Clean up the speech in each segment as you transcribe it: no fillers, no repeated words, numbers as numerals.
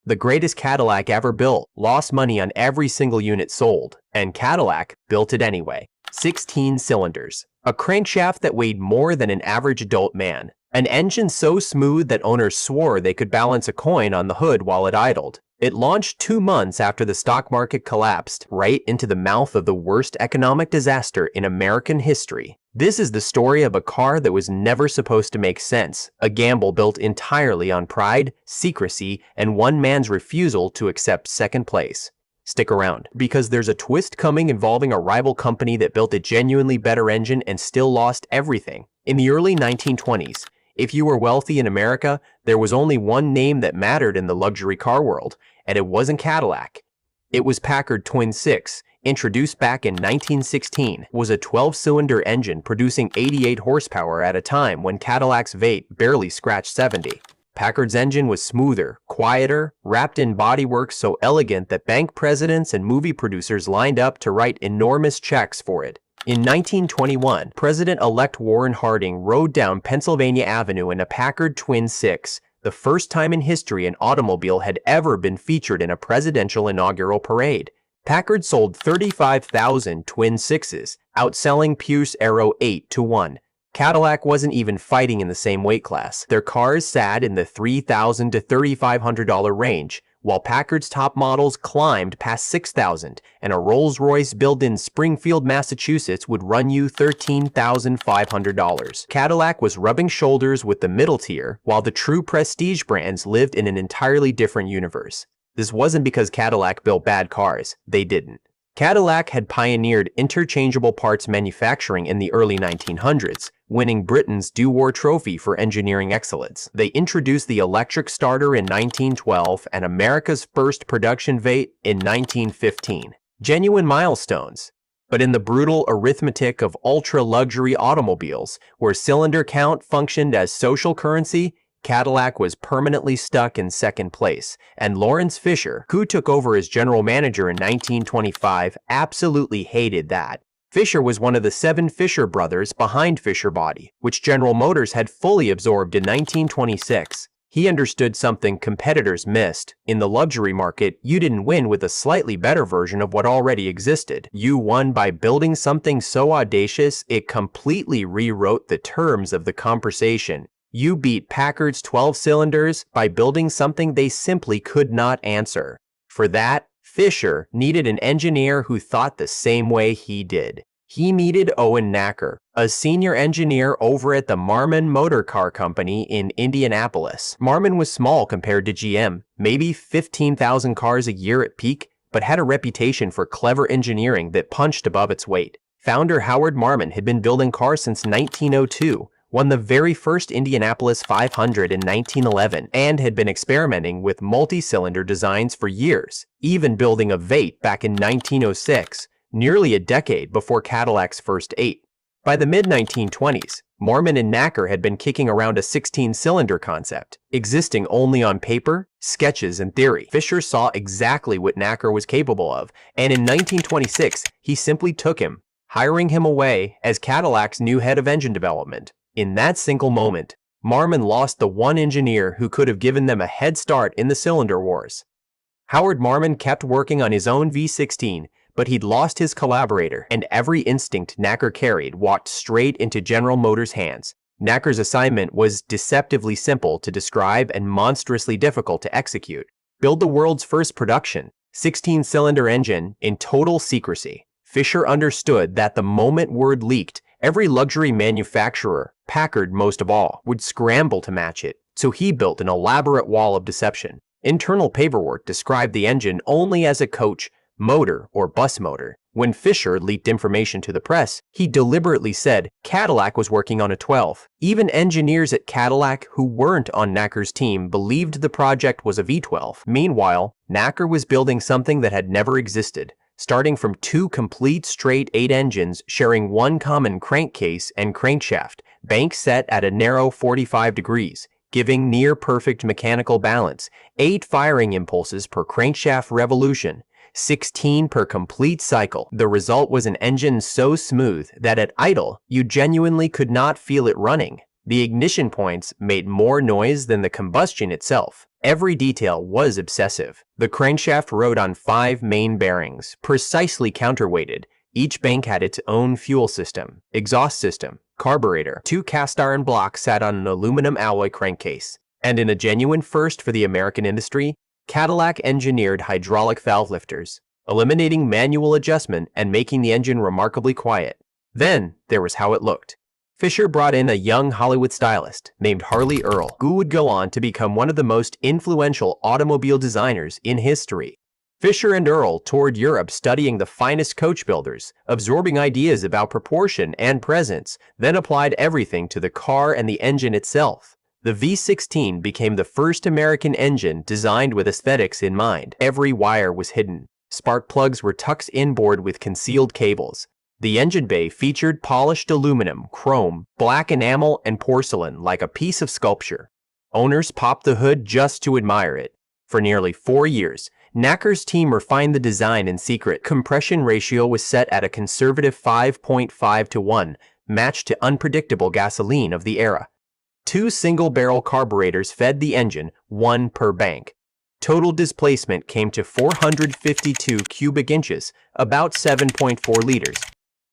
The greatest Cadillac ever built lost money on every single unit sold, and Cadillac built it anyway. 16 cylinders. A crankshaft that weighed more than an average adult man. An engine so smooth that owners swore they could balance a coin on the hood while it idled. It launched 2 months after the stock market collapsed, right into the mouth of the worst economic disaster in American history. This is the story of a car that was never supposed to make sense, a gamble built entirely on pride, secrecy, and one man's refusal to accept second place. Stick around, because there's a twist coming involving a rival company that built a genuinely better engine and still lost everything. In the early 1920s, if you were wealthy in America, there was only one name that mattered in the luxury car world, and it wasn't Cadillac. It was Packard Twin 6, introduced back in 1916, was a 12-cylinder engine producing 88 horsepower at a time when Cadillac's V8 barely scratched 70. Packard's engine was smoother, quieter, wrapped in bodywork so elegant that bank presidents and movie producers lined up to write enormous checks for it. In 1921, President-elect Warren Harding rode down Pennsylvania Avenue in a Packard Twin 6, the first time in history an automobile had ever been featured in a presidential inaugural parade. Packard sold 35,000 Twin 6s, outselling Pierce Arrow 8-1. Cadillac wasn't even fighting in the same weight class. Their cars sat in the $3,000 to $3,500 range, while Packard's top models climbed past $6,000, and a Rolls-Royce built in Springfield, Massachusetts would run you $13,500. Cadillac was rubbing shoulders with the middle tier, while the true prestige brands lived in an entirely different universe. This wasn't because Cadillac built bad cars. They didn't. Cadillac had pioneered interchangeable parts manufacturing in the early 1900s, winning Britain's Dewar Trophy for engineering excellence. They introduced the electric starter in 1912 and America's first production V8 in 1915. Genuine milestones. But in the brutal arithmetic of ultra-luxury automobiles, where cylinder count functioned as social currency, Cadillac was permanently stuck in second place, and Lawrence Fisher, who took over as general manager in 1925, absolutely hated that. Fisher was one of the 7 Fisher brothers behind Fisher Body, which General Motors had fully absorbed in 1926. He understood something competitors missed. In the luxury market, you didn't win with a slightly better version of what already existed. You won by building something so audacious it completely rewrote the terms of the conversation. You beat Packard's 12 cylinders by building something they simply could not answer. For that, Fisher needed an engineer who thought the same way he did. He needed Owen Nacker, a senior engineer over at the Marmon Motor Car Company in Indianapolis. Marmon was small compared to GM, maybe 15,000 cars a year at peak, but had a reputation for clever engineering that punched above its weight. Founder Howard Marmon had been building cars since 1902, won the very first Indianapolis 500 in 1911, and had been experimenting with multi-cylinder designs for years, even building a V8 back in 1906, nearly a decade before Cadillac's first 8. By the mid-1920s, Marmon and Nacker had been kicking around a 16-cylinder concept, existing only on paper, sketches, and theory. Fisher saw exactly what Nacker was capable of, and in 1926, he simply took him, hiring him away as Cadillac's new head of engine development. In that single moment, Marmon lost the one engineer who could have given them a head start in the cylinder wars. Howard Marmon kept working on his own V16, but he'd lost his collaborator, and every instinct Nacker carried walked straight into General Motors' hands. Nacker's assignment was deceptively simple to describe and monstrously difficult to execute. Build the world's first production, 16-cylinder engine in total secrecy. Fisher understood that the moment word leaked, every luxury manufacturer, Packard most of all, would scramble to match it, so he built an elaborate wall of deception. Internal paperwork described the engine only as a coach, motor, or bus motor. When Fisher leaked information to the press, he deliberately said Cadillac was working on a 12. Even engineers at Cadillac who weren't on Nacker's team believed the project was a V12. Meanwhile, Nacker was building something that had never existed, starting from 2 complete straight 8 engines sharing one common crankcase and crankshaft, bank set at a narrow 45 degrees, giving near-perfect mechanical balance, 8 firing impulses per crankshaft revolution, 16 per complete cycle. The result was an engine so smooth that at idle, you genuinely could not feel it running. The ignition points made more noise than the combustion itself. Every detail was obsessive. The crankshaft rode on 5 main bearings, precisely counterweighted. Each bank had its own fuel system, exhaust system, carburetor. 2 cast iron blocks sat on an aluminum alloy crankcase. And in a genuine first for the American industry, Cadillac engineered hydraulic valve lifters, eliminating manual adjustment and making the engine remarkably quiet. Then there was how it looked. Fisher brought in a young Hollywood stylist named Harley Earl, who would go on to become one of the most influential automobile designers in history. Fisher and Earl toured Europe studying the finest coach builders, absorbing ideas about proportion and presence, then applied everything to the car and the engine itself. The V16 became the first American engine designed with aesthetics in mind. Every wire was hidden. Spark plugs were tucked inboard with concealed cables. The engine bay featured polished aluminum, chrome, black enamel, and porcelain like a piece of sculpture. Owners popped the hood just to admire it. For nearly 4 years, Nacker's team refined the design in secret. Compression ratio was set at a conservative 5.5 to 1, matched to unpredictable gasoline of the era. 2 single-barrel carburetors fed the engine, 1 per bank. Total displacement came to 452 cubic inches, about 7.4 liters.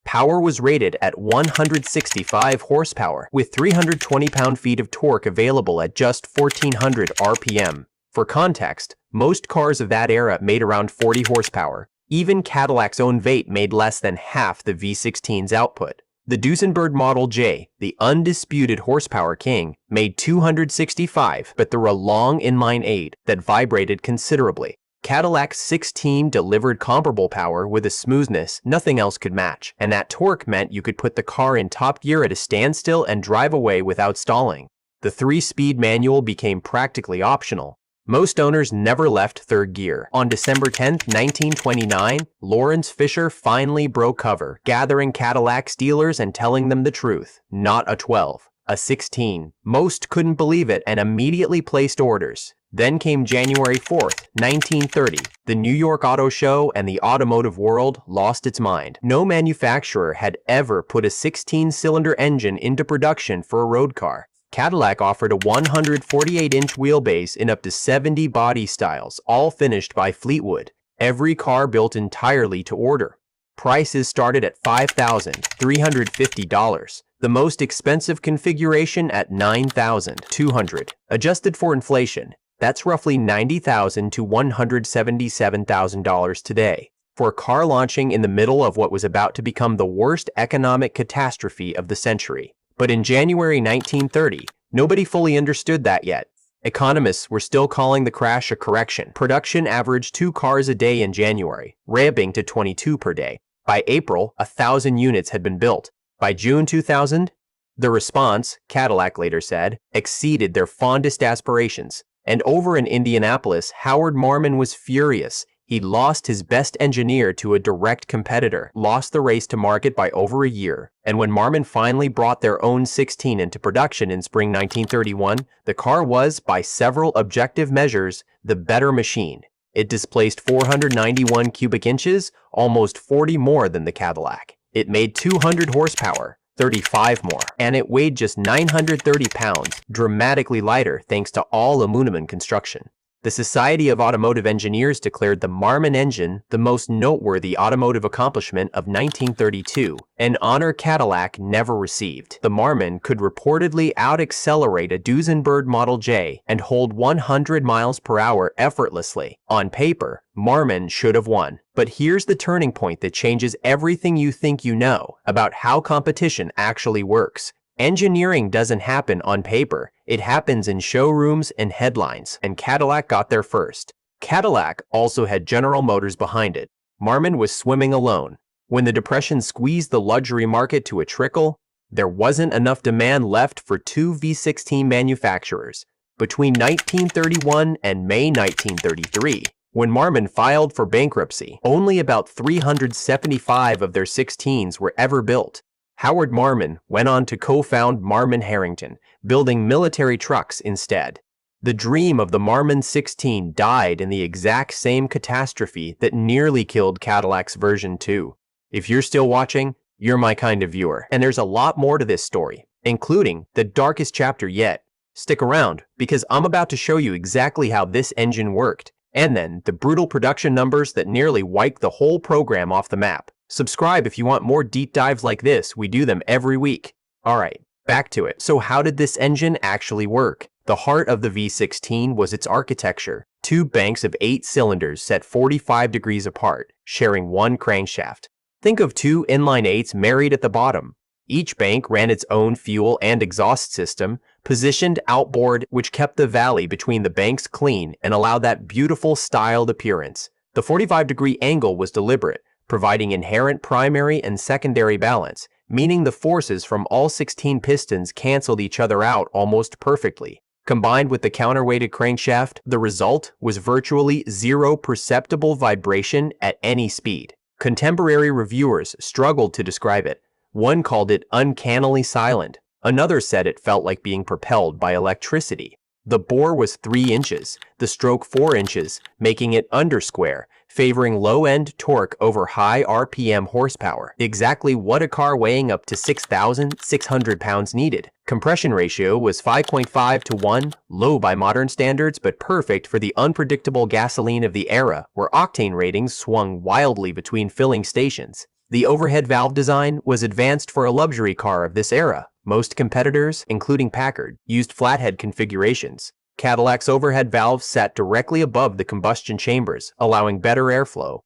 Power was rated at 165 horsepower, with 320 pound-feet of torque available at just 1,400 RPM. For context, most cars of that era made around 40 horsepower. Even Cadillac's own V8 made less than half the V16's output. The Duesenberg Model J, the undisputed horsepower king, made 265, but there were a long inline 8 that vibrated considerably. Cadillac's 16 delivered comparable power with a smoothness nothing else could match, and that torque meant you could put the car in top gear at a standstill and drive away without stalling. The 3-speed manual became practically optional. Most owners never left third gear. On December 10, 1929, Lawrence Fisher finally broke cover, gathering Cadillac's dealers and telling them the truth. Not a 12, a 16. Most couldn't believe it and immediately placed orders. Then came January 4, 1930. The New York Auto Show and the automotive world lost its mind. No manufacturer had ever put a 16-cylinder engine into production for a road car. Cadillac offered a 148-inch wheelbase in up to 70 body styles, all finished by Fleetwood. Every car built entirely to order. Prices started at $5,350. The most expensive configuration at $9,200. Adjusted for inflation, that's roughly $90,000 to $177,000 today. For a car launching in the middle of what was about to become the worst economic catastrophe of the century. But in January 1930, nobody fully understood that yet. Economists were still calling the crash a correction. Production averaged 2 cars a day in January, ramping to 22 per day. By April, 1,000 units had been built. By June 2000, the response, Cadillac later said, exceeded their fondest aspirations. And over in Indianapolis, Howard Marmon was furious. He lost his best engineer to a direct competitor, lost the race to market by over a year. And when Marmon finally brought their own 16 into production in spring 1931, the car was, by several objective measures, the better machine. It displaced 491 cubic inches, almost 40 more than the Cadillac. It made 200 horsepower, 35 more, and it weighed just 930 pounds, dramatically lighter thanks to all aluminum construction. The Society of Automotive Engineers declared the Marmon engine the most noteworthy automotive accomplishment of 1932, an honor Cadillac never received. The Marmon could reportedly out-accelerate a Duesenberg Model J and hold 100 miles per hour effortlessly. On paper, Marmon should have won. But here's the turning point that changes everything you think you know about how competition actually works. Engineering doesn't happen on paper. It happens in showrooms and headlines, and Cadillac got there first. Cadillac also had General Motors behind it. Marmon was swimming alone. When the Depression squeezed the luxury market to a trickle, there wasn't enough demand left for 2 V16 manufacturers. Between 1931 and May 1933, when Marmon filed for bankruptcy, only about 375 of their 16s were ever built. Howard Marmon went on to co-found Marmon Harrington, building military trucks instead. The dream of the Marmon 16 died in the exact same catastrophe that nearly killed Cadillac's version 2. If you're still watching, you're my kind of viewer. And there's a lot more to this story, including the darkest chapter yet. Stick around, because I'm about to show you exactly how this engine worked, and then the brutal production numbers that nearly wiped the whole program off the map. Subscribe if you want more deep dives like this. We do them every week. Alright, back to it. So how did this engine actually work? The heart of the V16 was its architecture. Two banks of 8 cylinders set 45 degrees apart, sharing one crankshaft. Think of two inline 8s married at the bottom. Each bank ran its own fuel and exhaust system, positioned outboard, which kept the valley between the banks clean and allowed that beautiful styled appearance. The 45-degree angle was deliberate, providing inherent primary and secondary balance, meaning the forces from all 16 pistons canceled each other out almost perfectly. Combined with the counterweighted crankshaft, the result was virtually zero perceptible vibration at any speed. Contemporary reviewers struggled to describe it. One called it uncannily silent. Another said it felt like being propelled by electricity. The bore was 3 inches, the stroke 4 inches, making it undersquare, favoring low-end torque over high RPM horsepower. Exactly what a car weighing up to 6,600 pounds needed. Compression ratio was 5.5 to 1, low by modern standards but perfect for the unpredictable gasoline of the era, where octane ratings swung wildly between filling stations. The overhead valve design was advanced for a luxury car of this era. Most competitors, including Packard, used flathead configurations. Cadillac's overhead valves sat directly above the combustion chambers, allowing better airflow.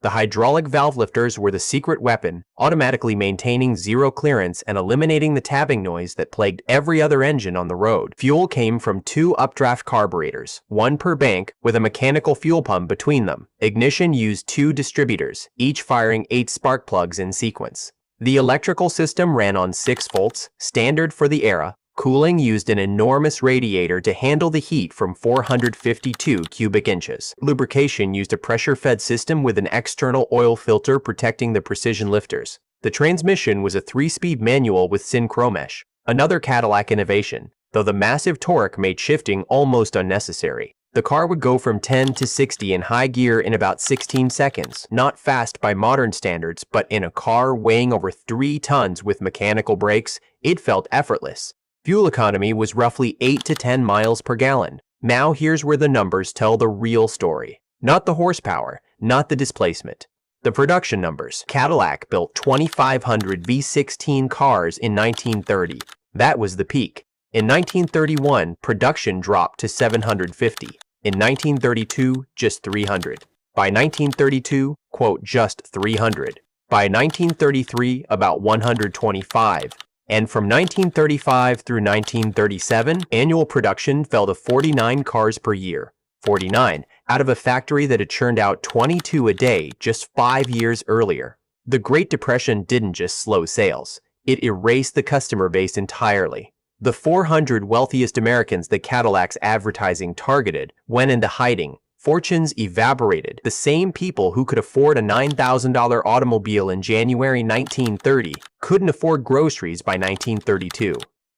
The hydraulic valve lifters were the secret weapon, automatically maintaining zero clearance and eliminating the tapping noise that plagued every other engine on the road. Fuel came from 2 updraft carburetors, one per bank, with a mechanical fuel pump between them. Ignition used 2 distributors, each firing 8 spark plugs in sequence. The electrical system ran on 6 volts, standard for the era. Cooling used an enormous radiator to handle the heat from 452 cubic inches. Lubrication used a pressure-fed system with an external oil filter protecting the precision lifters. The transmission was a 3-speed manual with synchromesh, another Cadillac innovation, though the massive torque made shifting almost unnecessary. The car would go from 10 to 60 in high gear in about 16 seconds, not fast by modern standards, but in a car weighing over 3 tons with mechanical brakes, it felt effortless. Fuel economy was roughly 8 to 10 miles per gallon. Now here's where the numbers tell the real story. Not the horsepower, not the displacement. The production numbers. Cadillac built 2,500 V16 cars in 1930. That was the peak. In 1931, production dropped to 750. In 1932, just 300. By 1932, quote, just 300. By 1933, about 125. And from 1935 through 1937, annual production fell to 49 cars per year. 49, out of a factory that had churned out 22 a day just 5 years earlier. The Great Depression didn't just slow sales. It erased the customer base entirely. The 400 wealthiest Americans that Cadillac's advertising targeted went into hiding. Fortunes evaporated. The same people who could afford a $9,000 automobile in January 1930 couldn't afford groceries by 1932.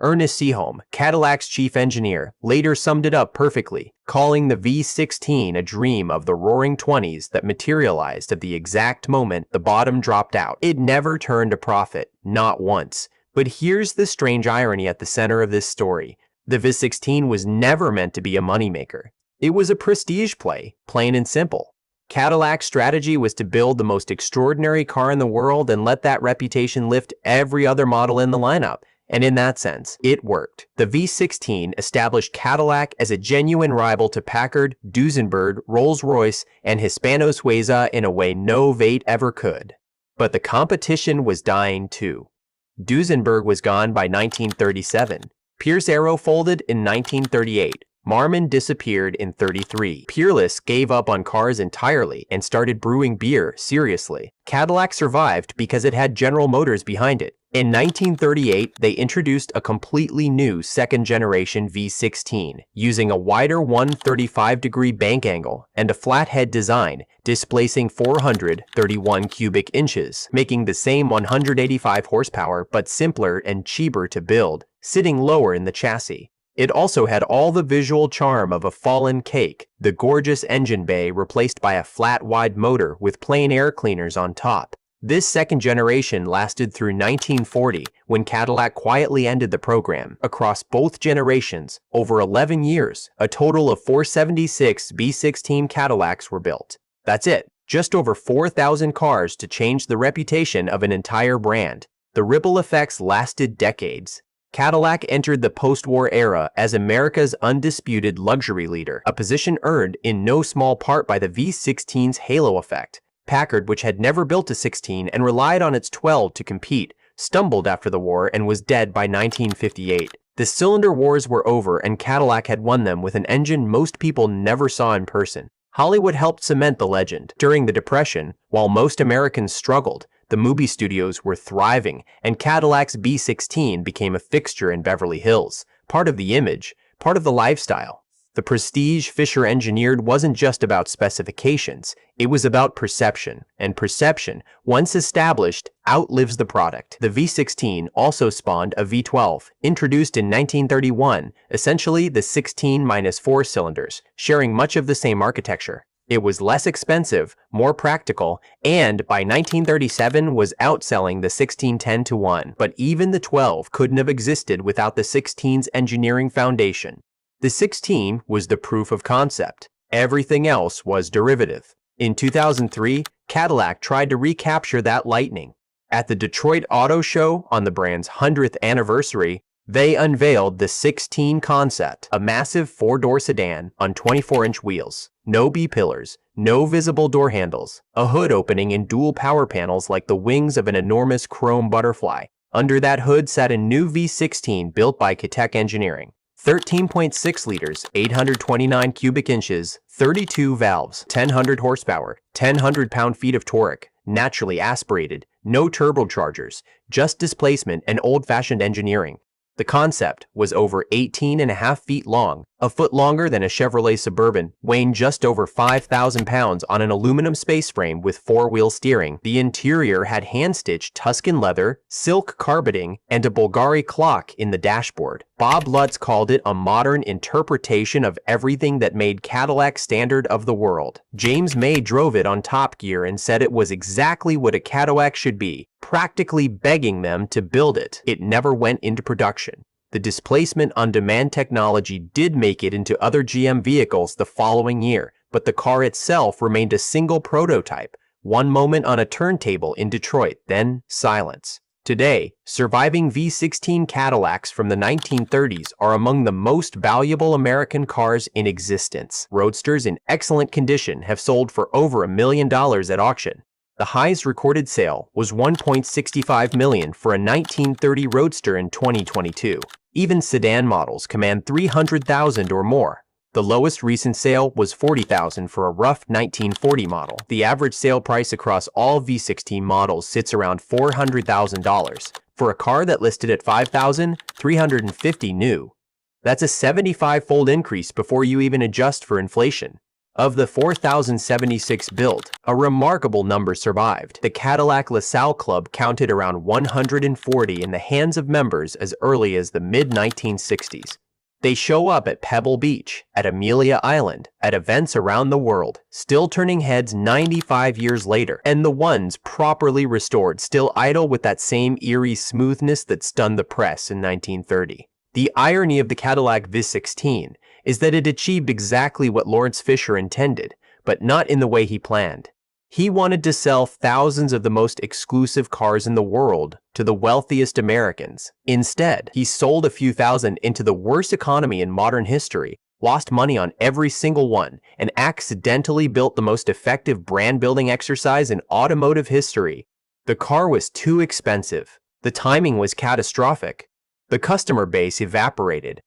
Ernest Seaholm, Cadillac's chief engineer, later summed it up perfectly, calling the V16 a dream of the roaring 20s that materialized at the exact moment the bottom dropped out. It never turned a profit, not once. But here's the strange irony at the center of this story. The V16 was never meant to be a moneymaker. It was a prestige play, plain and simple. Cadillac's strategy was to build the most extraordinary car in the world and let that reputation lift every other model in the lineup. And in that sense, it worked. The V16 established Cadillac as a genuine rival to Packard, Duesenberg, Rolls-Royce, and Hispano-Suiza in a way no V8 ever could. But the competition was dying too. Duesenberg was gone by 1937. Pierce Arrow folded in 1938. Marmon disappeared in 33. Peerless gave up on cars entirely and started brewing beer seriously. Cadillac survived because it had General Motors behind it. In 1938, they introduced a completely new second-generation V16, using a wider 135-degree bank angle and a flathead design, displacing 431 cubic inches, making the same 185 horsepower but simpler and cheaper to build, sitting lower in the chassis. It also had all the visual charm of a fallen cake, the gorgeous engine bay replaced by a flat, wide motor with plain air cleaners on top. This second generation lasted through 1940, when Cadillac quietly ended the program. Across both generations, over 11 years, a total of 476 V16 Cadillacs were built. That's it, just over 4,000 cars to change the reputation of an entire brand. The ripple effects lasted decades. Cadillac entered the post-war era as America's undisputed luxury leader, a position earned in no small part by the V16's halo effect. Packard, which had never built a 16 and relied on its 12 to compete, stumbled after the war and was dead by 1958. The cylinder wars were over and Cadillac had won them with an engine most people never saw in person. Hollywood helped cement the legend. During the Depression, while most Americans struggled, the movie studios were thriving, and Cadillac's V16 became a fixture in Beverly Hills, part of the image, part of the lifestyle. The prestige Fisher engineered wasn't just about specifications, it was about perception, and perception, once established, outlives the product. The V16 also spawned a V12, introduced in 1931, essentially the 16 minus 4 cylinders, sharing much of the same architecture. It was less expensive, more practical, and by 1937 was outselling the 16 10-1. But even the 12 couldn't have existed without the 16's engineering foundation. The 16 was the proof of concept. Everything else was derivative. In 2003, Cadillac tried to recapture that lightning. At the Detroit Auto Show on the brand's 100th anniversary, they unveiled the 16 Concept, a massive 4-door sedan on 24-inch wheels. No B-pillars, no visible door handles, a hood opening in dual power panels like the wings of an enormous chrome butterfly. Under that hood sat a new V16 built by Cadillac Engineering. 13.6 liters, 829 cubic inches, 32 valves, 1,000 horsepower, 1,000 pound-feet of torque, naturally aspirated, no turbochargers, just displacement and old-fashioned engineering. The Concept was over 18.5 feet long, a foot longer than a Chevrolet Suburban, weighing just over 5,000 pounds on an aluminum space frame with 4-wheel steering. The interior had hand-stitched Tuscan leather, silk carpeting, and a Bulgari clock in the dashboard. Bob Lutz called it a modern interpretation of everything that made Cadillac standard of the world. James May drove it on Top Gear and said it was exactly what a Cadillac should be, practically begging them to build it. It never went into production. The displacement-on-demand technology did make it into other GM vehicles the following year, but the car itself remained a single prototype, one moment on a turntable in Detroit, then silence. Today, surviving V16 Cadillacs from the 1930s are among the most valuable American cars in existence. Roadsters in excellent condition have sold for over $1 million at auction. The highest recorded sale was $1.65 million for a 1930 Roadster in 2022. Even sedan models command $300,000 or more. The lowest recent sale was $40,000 for a rough 1940 model. The average sale price across all V16 models sits around $400,000. For a car that listed at $5,350 new, that's a 75-fold increase before you even adjust for inflation. Of the 4,076 built, a remarkable number survived. The Cadillac LaSalle Club counted around 140 in the hands of members as early as the mid-1960s. They show up at Pebble Beach, at Amelia Island, at events around the world, still turning heads 95 years later, and the ones properly restored still idle with that same eerie smoothness that stunned the press in 1930. The irony of the Cadillac V16 is that it achieved exactly what Lawrence Fisher intended, but not in the way he planned. He wanted to sell thousands of the most exclusive cars in the world to the wealthiest Americans. Instead, he sold a few thousand into the worst economy in modern history, lost money on every single one, and accidentally built the most effective brand-building exercise in automotive history. The car was too expensive. The timing was catastrophic. The customer base evaporated.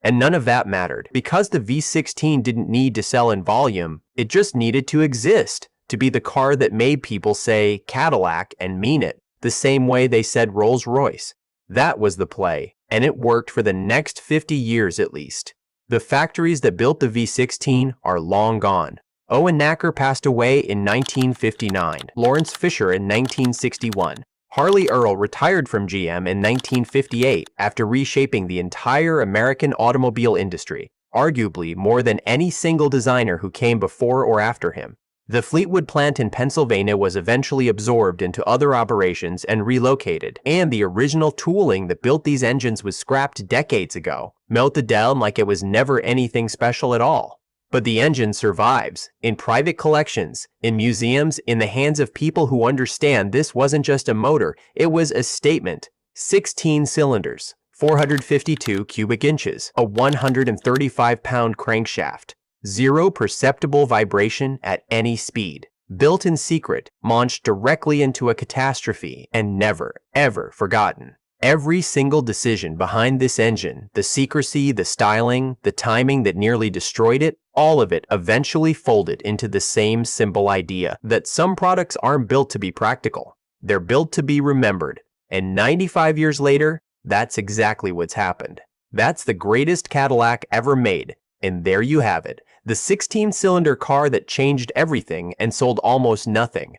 And none of that mattered. Because the V16 didn't need to sell in volume, it just needed to exist, to be the car that made people say Cadillac and mean it, the same way they said Rolls-Royce. That was the play, and it worked for the next 50 years at least. The factories that built the V16 are long gone. Owen Nacker passed away in 1959, Lawrence Fisher in 1961. Harley Earl retired from GM in 1958 after reshaping the entire American automobile industry, arguably more than any single designer who came before or after him. The Fleetwood plant in Pennsylvania was eventually absorbed into other operations and relocated, and the original tooling that built these engines was scrapped decades ago, melted down like it was never anything special at all. But the engine survives, in private collections, in museums, in the hands of people who understand this wasn't just a motor, it was a statement. 16 cylinders, 452 cubic inches, a 135-pound crankshaft, zero perceptible vibration at any speed. Built in secret, launched directly into a catastrophe, and never, ever forgotten. Every single decision behind this engine, the secrecy, the styling, the timing that nearly destroyed it, all of it eventually folded into the same simple idea that some products aren't built to be practical. They're built to be remembered. And 95 years later, that's exactly what's happened. That's the greatest Cadillac ever made. And there you have it, the 16-cylinder car that changed everything and sold almost nothing.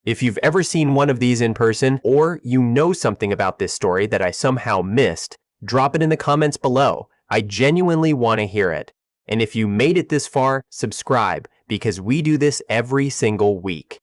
If you've ever seen one of these in person, or you know something about this story that I somehow missed, drop it in the comments below. I genuinely want to hear it. And if you made it this far, subscribe, because we do this every single week.